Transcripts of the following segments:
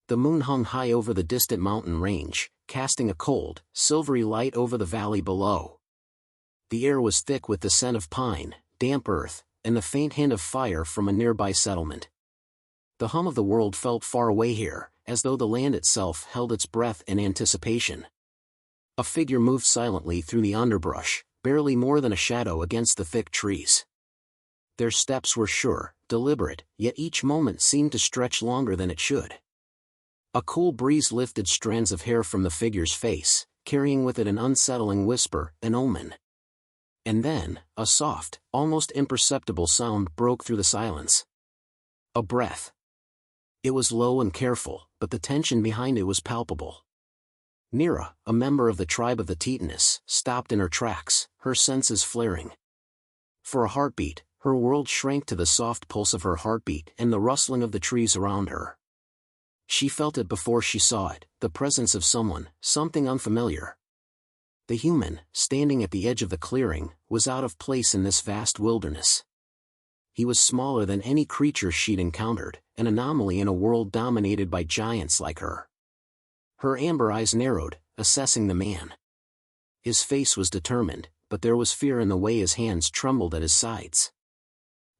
The moon hung high over the distant mountain range, casting a cold, silvery light over the valley below. The air was thick with the scent of pine, damp earth, and the faint hint of fire from a nearby settlement. The hum of the world felt far away here, as though the land itself held its breath in anticipation. A figure moved silently through the underbrush, barely more than a shadow against the thick trees. Their steps were sure, deliberate, yet each moment seemed to stretch longer than it should. A cool breeze lifted strands of hair from the figure's face, carrying with it an unsettling whisper, an omen. And then, a soft, almost imperceptible sound broke through the silence. A breath. It was low and careful, but the tension behind it was palpable. Nira, a member of the tribe of the Titanis, stopped in her tracks, her senses flaring. For a heartbeat, her world shrank to the soft pulse of her heartbeat and the rustling of the trees around her. She felt it before she saw it, the presence of someone, something unfamiliar. The human, standing at the edge of the clearing, was out of place in this vast wilderness. He was smaller than any creature she'd encountered, an anomaly in a world dominated by giants like her. Her amber eyes narrowed, assessing the man. His face was determined, but there was fear in the way his hands trembled at his sides.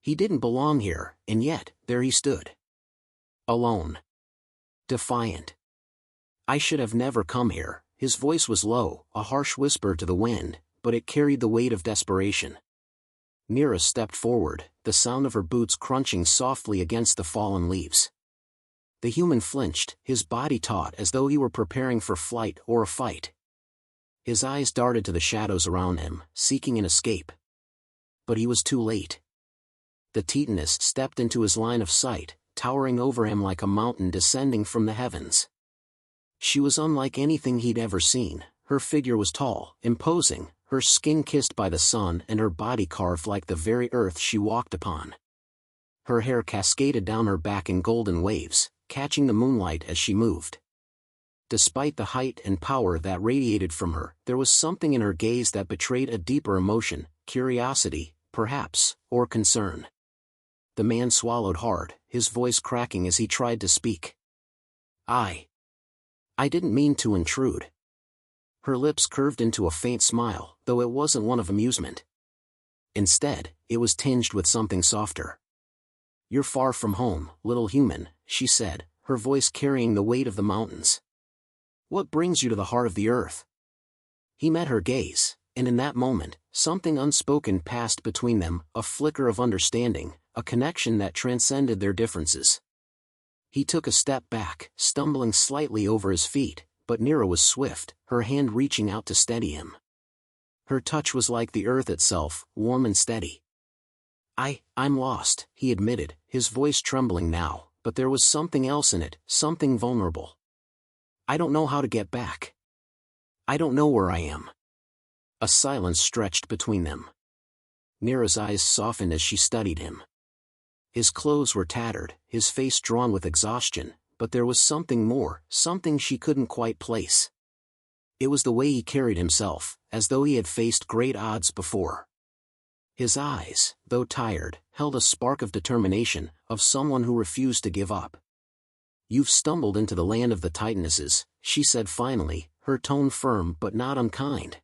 He didn't belong here, and yet, there he stood. Alone. Defiant. I should have never come here. His voice was low, a harsh whisper to the wind, but it carried the weight of desperation. Nira stepped forward, the sound of her boots crunching softly against the fallen leaves. The human flinched, his body taut as though he were preparing for flight or a fight. His eyes darted to the shadows around him, seeking an escape. But he was too late. The Titaness stepped into his line of sight, towering over him like a mountain descending from the heavens. She was unlike anything he'd ever seen. Her figure was tall, imposing, her skin kissed by the sun and her body carved like the very earth she walked upon. Her hair cascaded down her back in golden waves, catching the moonlight as she moved. Despite the height and power that radiated from her, there was something in her gaze that betrayed a deeper emotion, curiosity, perhaps, or concern. The man swallowed hard, his voice cracking as he tried to speak. I didn't mean to intrude. Her lips curved into a faint smile, though it wasn't one of amusement. Instead, it was tinged with something softer. You're far from home, little human, she said, her voice carrying the weight of the mountains. What brings you to the heart of the earth? He met her gaze, and in that moment, something unspoken passed between them, a flicker of understanding, a connection that transcended their differences. He took a step back, stumbling slightly over his feet, but Nira was swift, her hand reaching out to steady him. Her touch was like the earth itself, warm and steady. I'm lost, he admitted, his voice trembling now, but there was something else in it, something vulnerable. I don't know how to get back. I don't know where I am. A silence stretched between them. Nira's eyes softened as she studied him. His clothes were tattered, his face drawn with exhaustion, but there was something more, something she couldn't quite place. It was the way he carried himself, as though he had faced great odds before. His eyes, though tired, held a spark of determination, of someone who refused to give up. You've stumbled into the land of the Titanesses, she said finally, her tone firm but not unkind.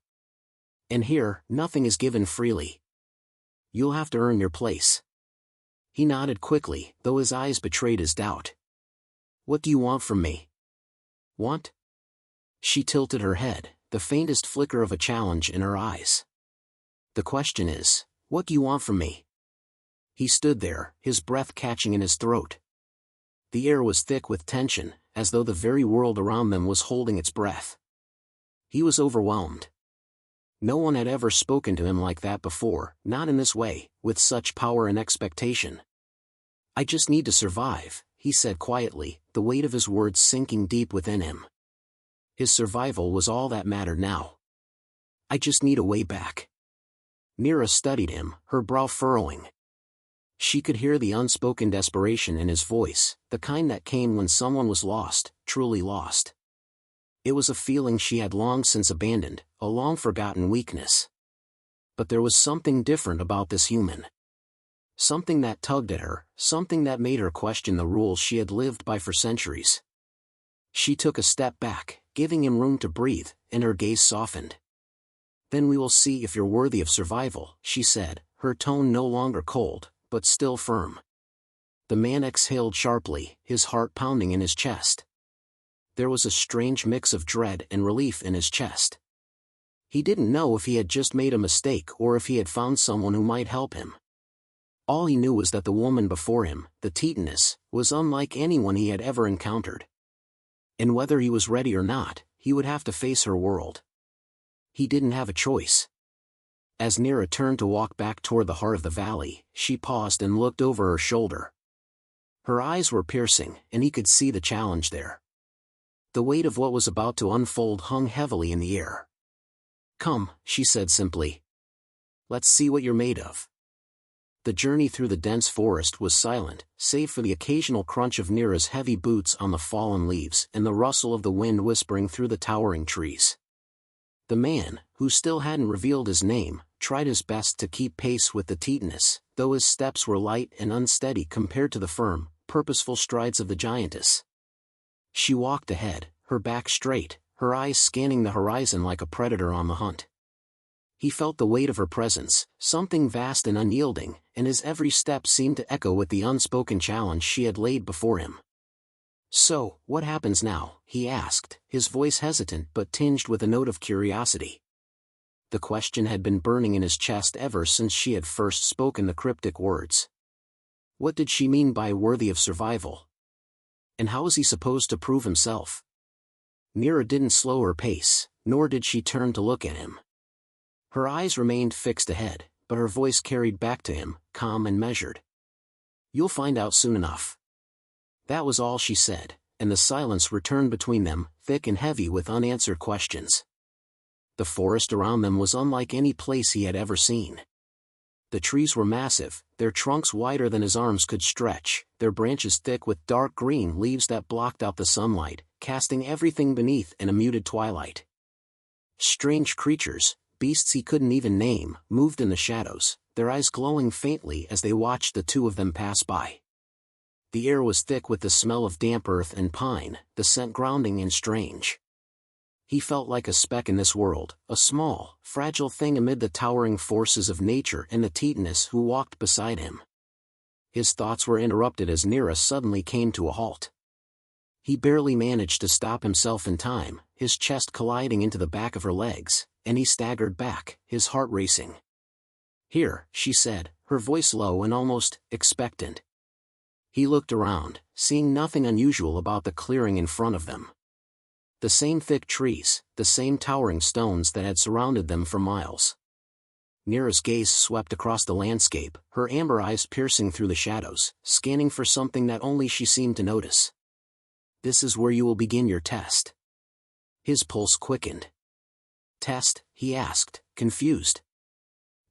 And here, nothing is given freely. You'll have to earn your place. He nodded quickly, though his eyes betrayed his doubt. What do you want from me? Want? She tilted her head, the faintest flicker of a challenge in her eyes. The question is, what do you want from me? He stood there, his breath catching in his throat. The air was thick with tension, as though the very world around them was holding its breath. He was overwhelmed. No one had ever spoken to him like that before, not in this way, with such power and expectation. I just need to survive, he said quietly, the weight of his words sinking deep within him. His survival was all that mattered now. I just need a way back. Nira studied him, her brow furrowing. She could hear the unspoken desperation in his voice, the kind that came when someone was lost, truly lost. It was a feeling she had long since abandoned, a long-forgotten weakness. But there was something different about this human. Something that tugged at her, something that made her question the rules she had lived by for centuries. She took a step back, giving him room to breathe, and her gaze softened. "Then we will see if you're worthy of survival," she said, her tone no longer cold, but still firm. The man exhaled sharply, his heart pounding in his chest. There was a strange mix of dread and relief in his chest. He didn't know if he had just made a mistake or if he had found someone who might help him. All he knew was that the woman before him, the Titaness, was unlike anyone he had ever encountered. And whether he was ready or not, he would have to face her world. He didn't have a choice. As Nira turned to walk back toward the heart of the valley, she paused and looked over her shoulder. Her eyes were piercing, and he could see the challenge there. The weight of what was about to unfold hung heavily in the air. "Come," she said simply. "Let's see what you're made of." The journey through the dense forest was silent, save for the occasional crunch of Nira's heavy boots on the fallen leaves and the rustle of the wind whispering through the towering trees. The man, who still hadn't revealed his name, tried his best to keep pace with the Titaness, though his steps were light and unsteady compared to the firm, purposeful strides of the giantess. She walked ahead, her back straight, her eyes scanning the horizon like a predator on the hunt. He felt the weight of her presence, something vast and unyielding, and his every step seemed to echo with the unspoken challenge she had laid before him. "So, what happens now?" he asked, his voice hesitant but tinged with a note of curiosity. The question had been burning in his chest ever since she had first spoken the cryptic words. What did she mean by worthy of survival? And how was he supposed to prove himself? Nira didn't slow her pace, nor did she turn to look at him. Her eyes remained fixed ahead, but her voice carried back to him, calm and measured. "You'll find out soon enough." That was all she said, and the silence returned between them, thick and heavy with unanswered questions. The forest around them was unlike any place he had ever seen. The trees were massive, their trunks wider than his arms could stretch, their branches thick with dark green leaves that blocked out the sunlight, casting everything beneath in a muted twilight. Strange creatures, beasts he couldn't even name, moved in the shadows, their eyes glowing faintly as they watched the two of them pass by. The air was thick with the smell of damp earth and pine, the scent grounding and strange. He felt like a speck in this world, a small, fragile thing amid the towering forces of nature and the Titaness who walked beside him. His thoughts were interrupted as Nira suddenly came to a halt. He barely managed to stop himself in time, his chest colliding into the back of her legs, and he staggered back, his heart racing. "Here," she said, her voice low and almost expectant. He looked around, seeing nothing unusual about the clearing in front of them. The same thick trees, the same towering stones that had surrounded them for miles. Nira's gaze swept across the landscape, her amber eyes piercing through the shadows, scanning for something that only she seemed to notice. "This is where you will begin your test." His pulse quickened. "Test?" he asked, confused.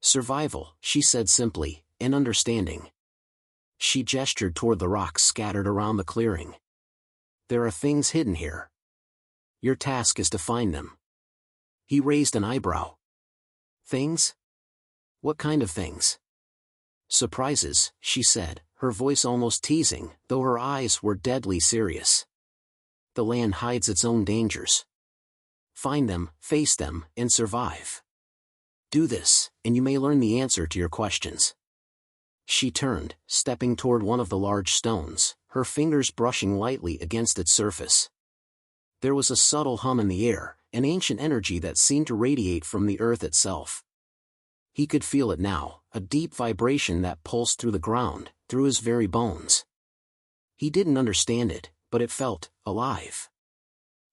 "Survival," she said simply, and understanding. She gestured toward the rocks scattered around the clearing. "There are things hidden here. Your task is to find them." He raised an eyebrow. "Things? What kind of things?" "Surprises," she said, her voice almost teasing, though her eyes were deadly serious. "The land hides its own dangers. Find them, face them, and survive. Do this, and you may learn the answer to your questions." She turned, stepping toward one of the large stones, her fingers brushing lightly against its surface. There was a subtle hum in the air, an ancient energy that seemed to radiate from the earth itself. He could feel it now, a deep vibration that pulsed through the ground, through his very bones. He didn't understand it, but it felt alive.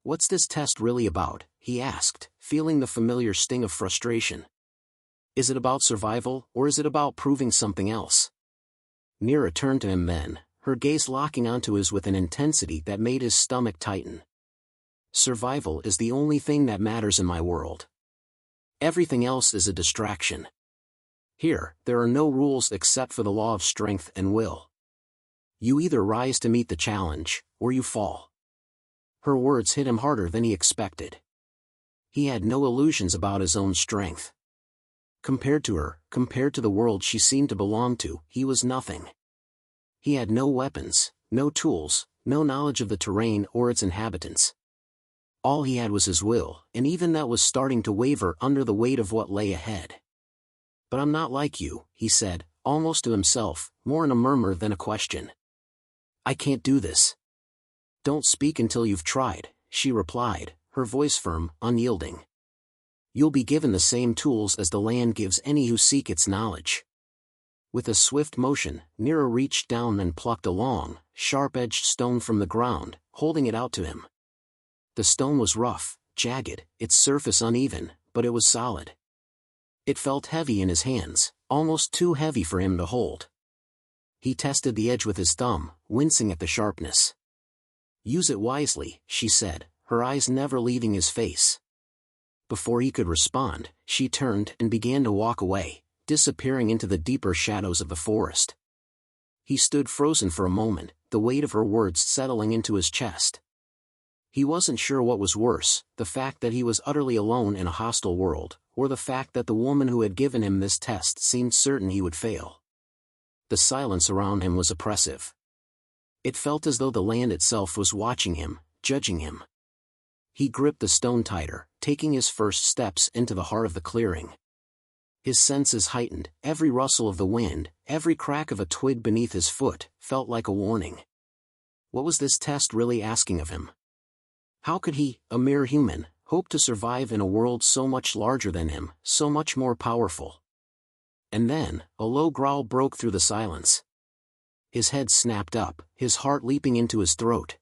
"What's this test really about?" he asked, feeling the familiar sting of frustration. "Is it about survival, or is it about proving something else?" Nira turned to him then, her gaze locking onto his with an intensity that made his stomach tighten. "Survival is the only thing that matters in my world. Everything else is a distraction. Here, there are no rules except for the law of strength and will. You either rise to meet the challenge, or you fall." Her words hit him harder than he expected. He had no illusions about his own strength. Compared to her, compared to the world she seemed to belong to, he was nothing. He had no weapons, no tools, no knowledge of the terrain or its inhabitants. All he had was his will, and even that was starting to waver under the weight of what lay ahead. "But I'm not like you," he said, almost to himself, more in a murmur than a question. "I can't do this." "Don't speak until you've tried," she replied, her voice firm, unyielding. "You'll be given the same tools as the land gives any who seek its knowledge." With a swift motion, Nira reached down and plucked a long, sharp-edged stone from the ground, holding it out to him. The stone was rough, jagged, its surface uneven, but it was solid. It felt heavy in his hands, almost too heavy for him to hold. He tested the edge with his thumb, wincing at the sharpness. "Use it wisely," she said, her eyes never leaving his face. Before he could respond, she turned and began to walk away, disappearing into the deeper shadows of the forest. He stood frozen for a moment, the weight of her words settling into his chest. He wasn't sure what was worse, the fact that he was utterly alone in a hostile world, or the fact that the woman who had given him this test seemed certain he would fail. The silence around him was oppressive. It felt as though the land itself was watching him, judging him. He gripped the stone tighter, taking his first steps into the heart of the clearing. His senses heightened, every rustle of the wind, every crack of a twig beneath his foot, felt like a warning. What was this test really asking of him? How could he, a mere human, hope to survive in a world so much larger than him, so much more powerful? And then, a low growl broke through the silence. His head snapped up, his heart leaping into his throat.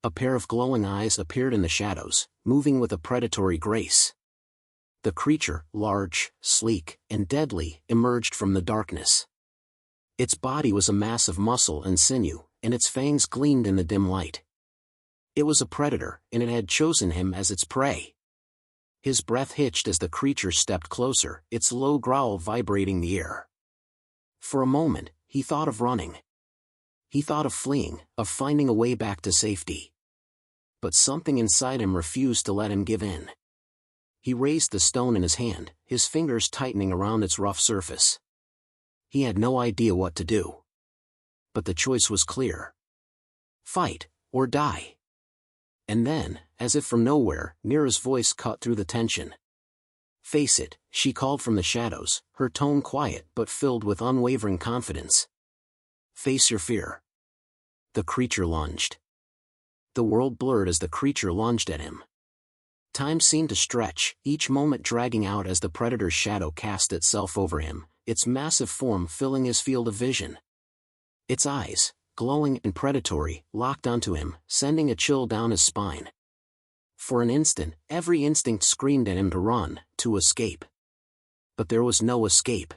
A pair of glowing eyes appeared in the shadows, moving with a predatory grace. The creature, large, sleek, and deadly, emerged from the darkness. Its body was a mass of muscle and sinew, and its fangs gleamed in the dim light. It was a predator, and it had chosen him as its prey. His breath hitched as the creature stepped closer, its low growl vibrating the air. For a moment, he thought of running. He thought of fleeing, of finding a way back to safety. But something inside him refused to let him give in. He raised the stone in his hand, his fingers tightening around its rough surface. He had no idea what to do. But the choice was clear. Fight, or die. And then, as if from nowhere, Nira's voice cut through the tension. "Face it," she called from the shadows, her tone quiet but filled with unwavering confidence. "Face your fear." The creature lunged. The world blurred as the creature lunged at him. Time seemed to stretch, each moment dragging out as the predator's shadow cast itself over him, its massive form filling his field of vision. Its eyes, glowing and predatory, locked onto him, sending a chill down his spine. For an instant, every instinct screamed at him to run, to escape. But there was no escape.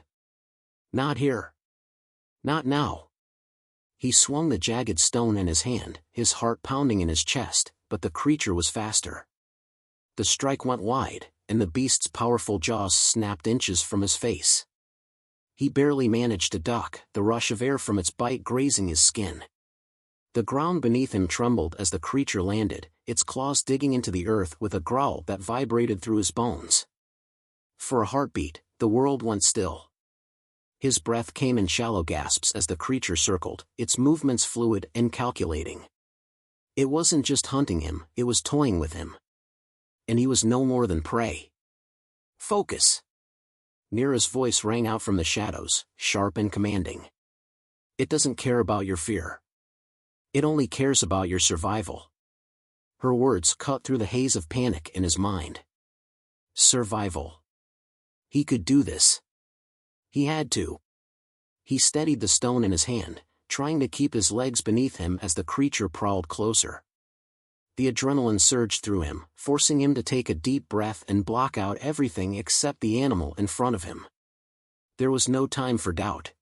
Not here. Not now. He swung the jagged stone in his hand, his heart pounding in his chest, but the creature was faster. The strike went wide, and the beast's powerful jaws snapped inches from his face. He barely managed to duck, the rush of air from its bite grazing his skin. The ground beneath him trembled as the creature landed, its claws digging into the earth with a growl that vibrated through his bones. For a heartbeat, the world went still. His breath came in shallow gasps as the creature circled, its movements fluid and calculating. It wasn't just hunting him, it was toying with him. And he was no more than prey. "Focus!" Nira's voice rang out from the shadows, sharp and commanding. "It doesn't care about your fear. It only cares about your survival." Her words cut through the haze of panic in his mind. Survival. He could do this. He had to. He steadied the stone in his hand, trying to keep his legs beneath him as the creature prowled closer. The adrenaline surged through him, forcing him to take a deep breath and block out everything except the animal in front of him. There was no time for doubt.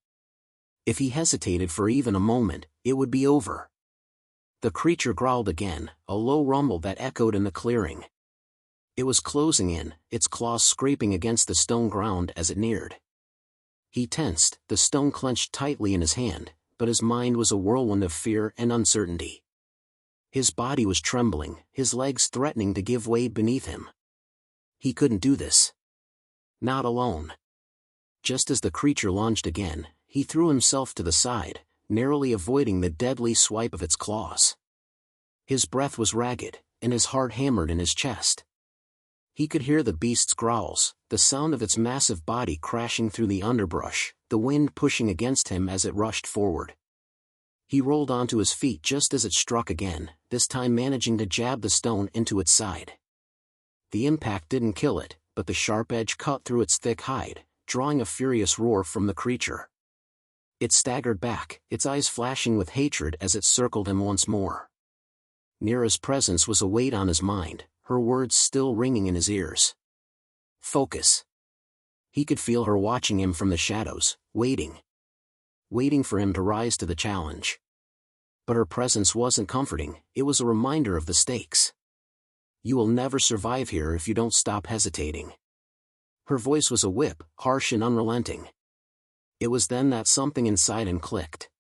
If he hesitated for even a moment, it would be over. The creature growled again, a low rumble that echoed in the clearing. It was closing in, its claws scraping against the stone ground as it neared. He tensed, the stone clenched tightly in his hand, but his mind was a whirlwind of fear and uncertainty. His body was trembling, his legs threatening to give way beneath him. He couldn't do this. Not alone. Just as the creature lunged again, he threw himself to the side, narrowly avoiding the deadly swipe of its claws. His breath was ragged, and his heart hammered in his chest. He could hear the beast's growls, the sound of its massive body crashing through the underbrush, the wind pushing against him as it rushed forward. He rolled onto his feet just as it struck again, this time managing to jab the stone into its side. The impact didn't kill it, but the sharp edge cut through its thick hide, drawing a furious roar from the creature. It staggered back, its eyes flashing with hatred as it circled him once more. Nira's presence was a weight on his mind, her words still ringing in his ears. Focus. He could feel her watching him from the shadows, waiting for him to rise to the challenge. But her presence wasn't comforting, it was a reminder of the stakes. You will never survive here if you don't stop hesitating. Her voice was a whip, harsh and unrelenting. It was then that something inside him clicked.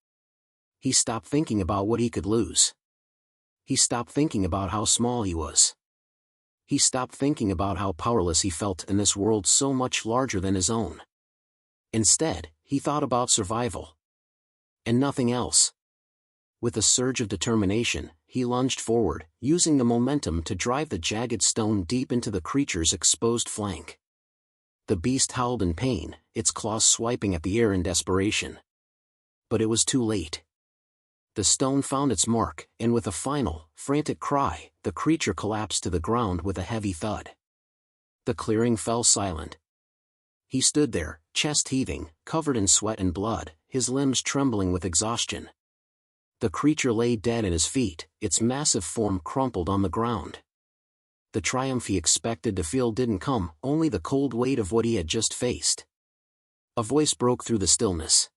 He stopped thinking about what he could lose. He stopped thinking about how small he was. He stopped thinking about how powerless he felt in this world so much larger than his own. Instead, he thought about survival. And nothing else. With a surge of determination, he lunged forward, using the momentum to drive the jagged stone deep into the creature's exposed flank. The beast howled in pain, its claws swiping at the air in desperation. But it was too late. The stone found its mark, and with a final, frantic cry, the creature collapsed to the ground with a heavy thud. The clearing fell silent. He stood there, chest heaving, covered in sweat and blood, his limbs trembling with exhaustion. The creature lay dead at his feet, its massive form crumpled on the ground. The triumph he expected to feel didn't come, only the cold weight of what he had just faced. A voice broke through the stillness.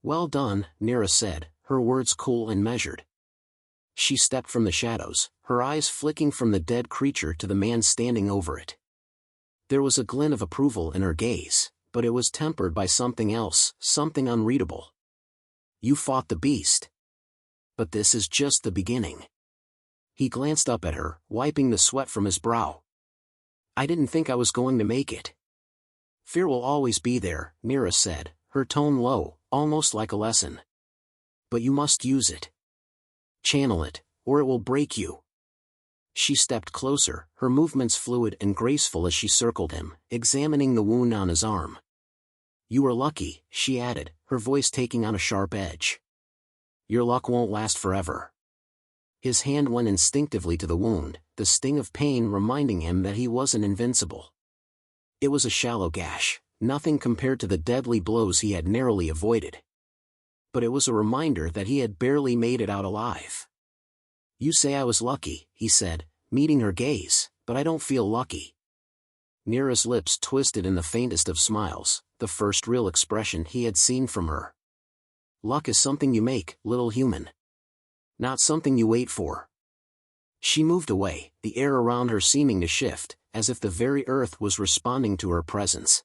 "Well done," Nira said, her words cool and measured. She stepped from the shadows, her eyes flicking from the dead creature to the man standing over it. There was a glint of approval in her gaze, but it was tempered by something else, something unreadable. "You fought the beast. But this is just the beginning." He glanced up at her, wiping the sweat from his brow. "I didn't think I was going to make it." "Fear will always be there," Nira said, her tone low, almost like a lesson. "But you must use it. Channel it, or it will break you." She stepped closer, her movements fluid and graceful as she circled him, examining the wound on his arm. "You are lucky," she added, her voice taking on a sharp edge. "Your luck won't last forever." His hand went instinctively to the wound, the sting of pain reminding him that he wasn't invincible. It was a shallow gash, nothing compared to the deadly blows he had narrowly avoided. But it was a reminder that he had barely made it out alive. "You say I was lucky," he said, meeting her gaze, "but I don't feel lucky." Nira's lips twisted in the faintest of smiles, the first real expression he had seen from her. "Luck is something you make, little human. Not something you wait for." She moved away, the air around her seeming to shift, as if the very earth was responding to her presence.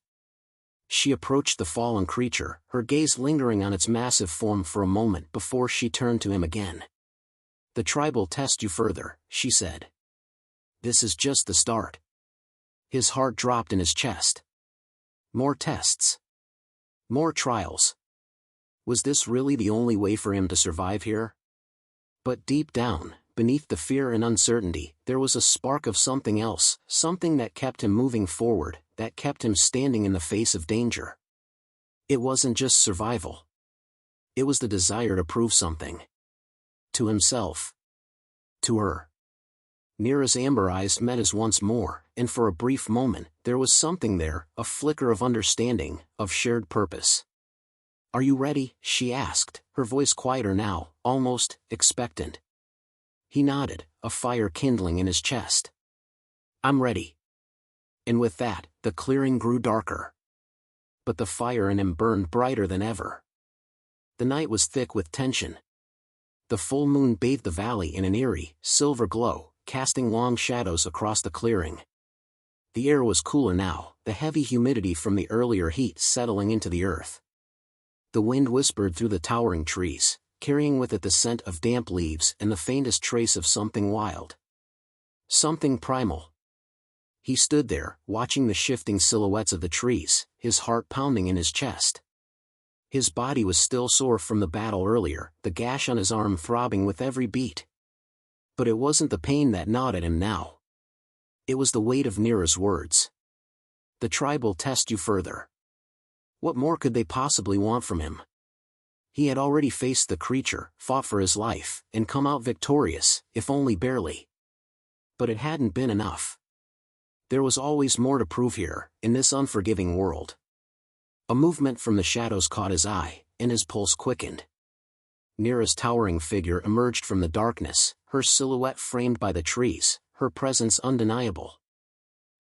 She approached the fallen creature, her gaze lingering on its massive form for a moment before she turned to him again. "The tribe will test you further," she said. "This is just the start." His heart dropped in his chest. More tests. More trials. Was this really the only way for him to survive here? But deep down, beneath the fear and uncertainty, there was a spark of something else, something that kept him moving forward, that kept him standing in the face of danger. It wasn't just survival. It was the desire to prove something. To himself. To her. Nira's amber eyes met his once more, and for a brief moment, there was something there, a flicker of understanding, of shared purpose. "Are you ready?" she asked, her voice quieter now, almost expectant. He nodded, a fire kindling in his chest. "I'm ready." And with that, the clearing grew darker. But the fire in him burned brighter than ever. The night was thick with tension. The full moon bathed the valley in an eerie, silver glow, casting long shadows across the clearing. The air was cooler now, the heavy humidity from the earlier heat settling into the earth. The wind whispered through the towering trees, carrying with it the scent of damp leaves and the faintest trace of something wild. Something primal. He stood there, watching the shifting silhouettes of the trees, his heart pounding in his chest. His body was still sore from the battle earlier, the gash on his arm throbbing with every beat. But it wasn't the pain that gnawed at him now. It was the weight of Nira's words. The tribe will test you further. What more could they possibly want from him? He had already faced the creature, fought for his life, and come out victorious, if only barely. But it hadn't been enough. There was always more to prove here, in this unforgiving world. A movement from the shadows caught his eye, and his pulse quickened. Nira's towering figure emerged from the darkness, her silhouette framed by the trees, her presence undeniable.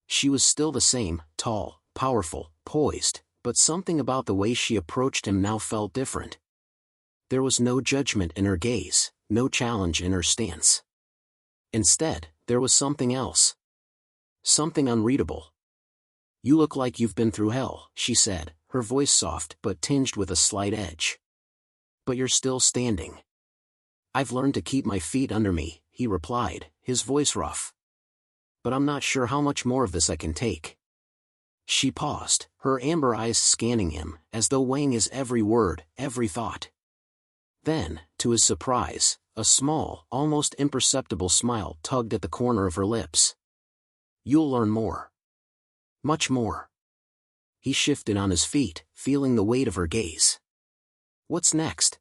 She was still the same, tall, powerful, poised, but something about the way she approached him now felt different. There was no judgment in her gaze, no challenge in her stance. Instead, there was something else. Something unreadable. "You look like you've been through hell," she said, her voice soft but tinged with a slight edge. "But you're still standing." "I've learned to keep my feet under me," he replied, his voice rough. "But I'm not sure how much more of this I can take." She paused, her amber eyes scanning him, as though weighing his every word, every thought. Then, to his surprise, a small, almost imperceptible smile tugged at the corner of her lips. "You'll learn more. Much more." He shifted on his feet, feeling the weight of her gaze. "What's next?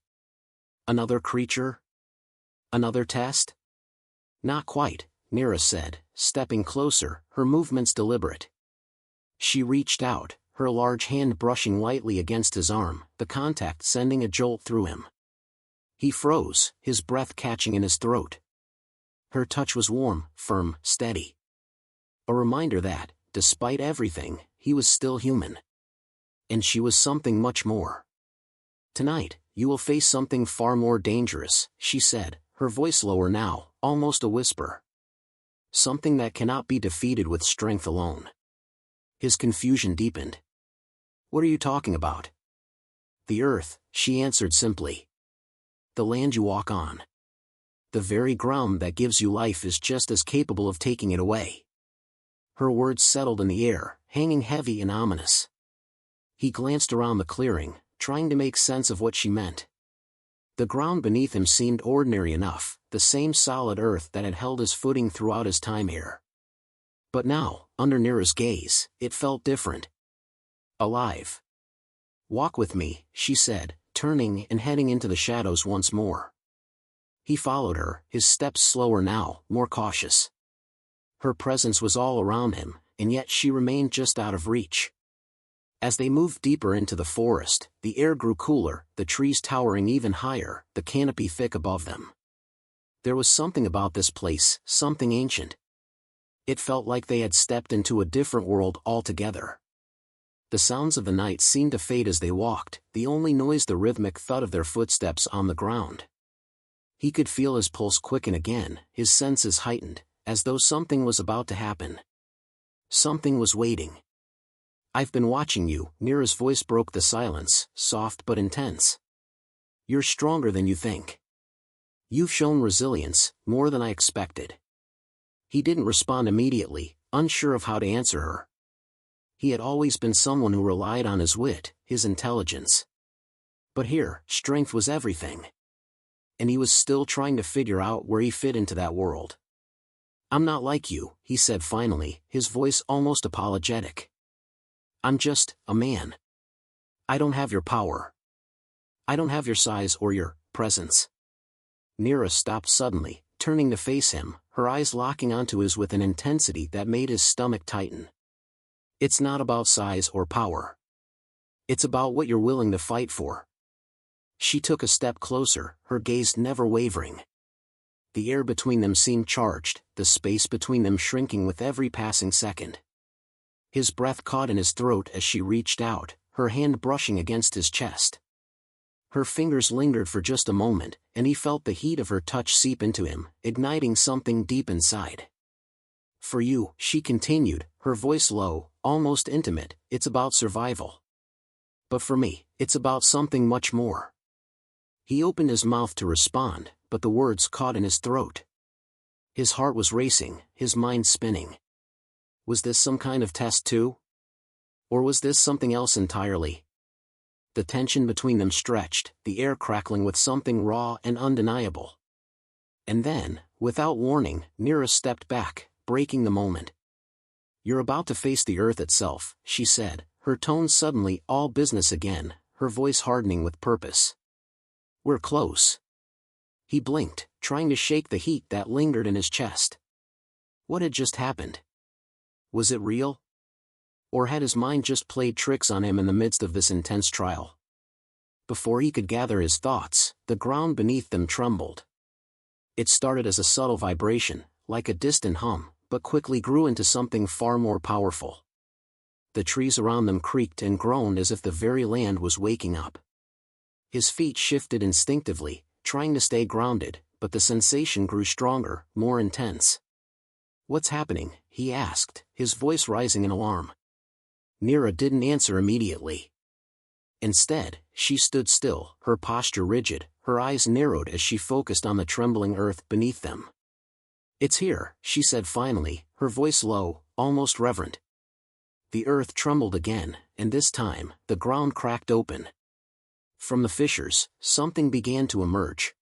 Another creature? Another test?" "Not quite," Nira said, stepping closer, her movements deliberate. She reached out, her large hand brushing lightly against his arm, the contact sending a jolt through him. He froze, his breath catching in his throat. Her touch was warm, firm, steady. A reminder that, despite everything, he was still human. And she was something much more. "Tonight, you will face something far more dangerous," she said, her voice lower now, almost a whisper. "Something that cannot be defeated with strength alone." His confusion deepened. "What are you talking about?" "The earth," she answered simply. "The land you walk on. The very ground that gives you life is just as capable of taking it away." Her words settled in the air, hanging heavy and ominous. He glanced around the clearing, trying to make sense of what she meant. The ground beneath him seemed ordinary enough, the same solid earth that had held his footing throughout his time here. But now, under Nira's gaze, it felt different. Alive. "Walk with me," she said, turning and heading into the shadows once more. He followed her, his steps slower now, more cautious. Her presence was all around him, and yet she remained just out of reach. As they moved deeper into the forest, the air grew cooler, the trees towering even higher, the canopy thick above them. There was something about this place, something ancient. It felt like they had stepped into a different world altogether. The sounds of the night seemed to fade as they walked, the only noise the rhythmic thud of their footsteps on the ground. He could feel his pulse quicken again, his senses heightened, as though something was about to happen. Something was waiting. "I've been watching you," Nira's voice broke the silence, soft but intense. "You're stronger than you think. You've shown resilience, more than I expected." He didn't respond immediately, unsure of how to answer her. He had always been someone who relied on his wit, his intelligence. But here, strength was everything. And he was still trying to figure out where he fit into that world. "I'm not like you," he said finally, his voice almost apologetic. "I'm just a man. I don't have your power. I don't have your size or your presence." Nira stopped suddenly, turning to face him, her eyes locking onto his with an intensity that made his stomach tighten. "It's not about size or power. It's about what you're willing to fight for." She took a step closer, her gaze never wavering. The air between them seemed charged, the space between them shrinking with every passing second. His breath caught in his throat as she reached out, her hand brushing against his chest. Her fingers lingered for just a moment, and he felt the heat of her touch seep into him, igniting something deep inside. "For you," she continued, her voice low, almost intimate, "it's about survival. But for me, it's about something much more." He opened his mouth to respond, but the words caught in his throat. His heart was racing, his mind spinning. Was this some kind of test too? Or was this something else entirely? The tension between them stretched, the air crackling with something raw and undeniable. And then, without warning, Nira stepped back, breaking the moment. "You're about to face the Earth itself," she said, her tone suddenly all business again, her voice hardening with purpose. "We're close." He blinked, trying to shake the heat that lingered in his chest. What had just happened? Was it real? Or had his mind just played tricks on him in the midst of this intense trial? Before he could gather his thoughts, the ground beneath them trembled. It started as a subtle vibration, like a distant hum, but quickly grew into something far more powerful. The trees around them creaked and groaned as if the very land was waking up. His feet shifted instinctively, trying to stay grounded, but the sensation grew stronger, more intense. "What's happening?" he asked, his voice rising in alarm. Nira didn't answer immediately. Instead, she stood still, her posture rigid, her eyes narrowed as she focused on the trembling earth beneath them. "It's here," she said finally, her voice low, almost reverent. The earth trembled again, and this time, the ground cracked open. From the fissures, something began to emerge.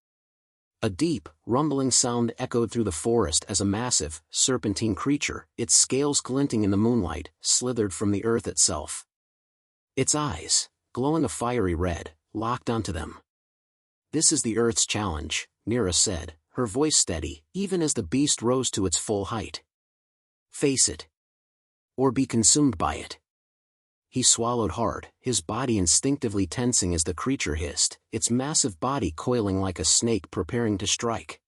A deep, rumbling sound echoed through the forest as a massive, serpentine creature, its scales glinting in the moonlight, slithered from the earth itself. Its eyes, glowing a fiery red, locked onto them. "This is the Earth's challenge," Nira said, her voice steady, even as the beast rose to its full height. "Face it. Or be consumed by it." He swallowed hard, his body instinctively tensing as the creature hissed, its massive body coiling like a snake preparing to strike.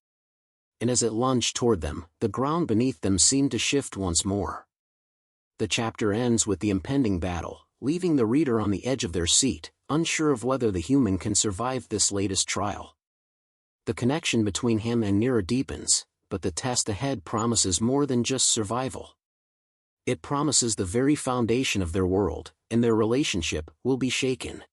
And as it lunged toward them, the ground beneath them seemed to shift once more. The chapter ends with the impending battle, leaving the reader on the edge of their seat, unsure of whether the human can survive this latest trial. The connection between him and Nira deepens, but the test ahead promises more than just survival. It promises the very foundation of their world, and their relationship will be shaken.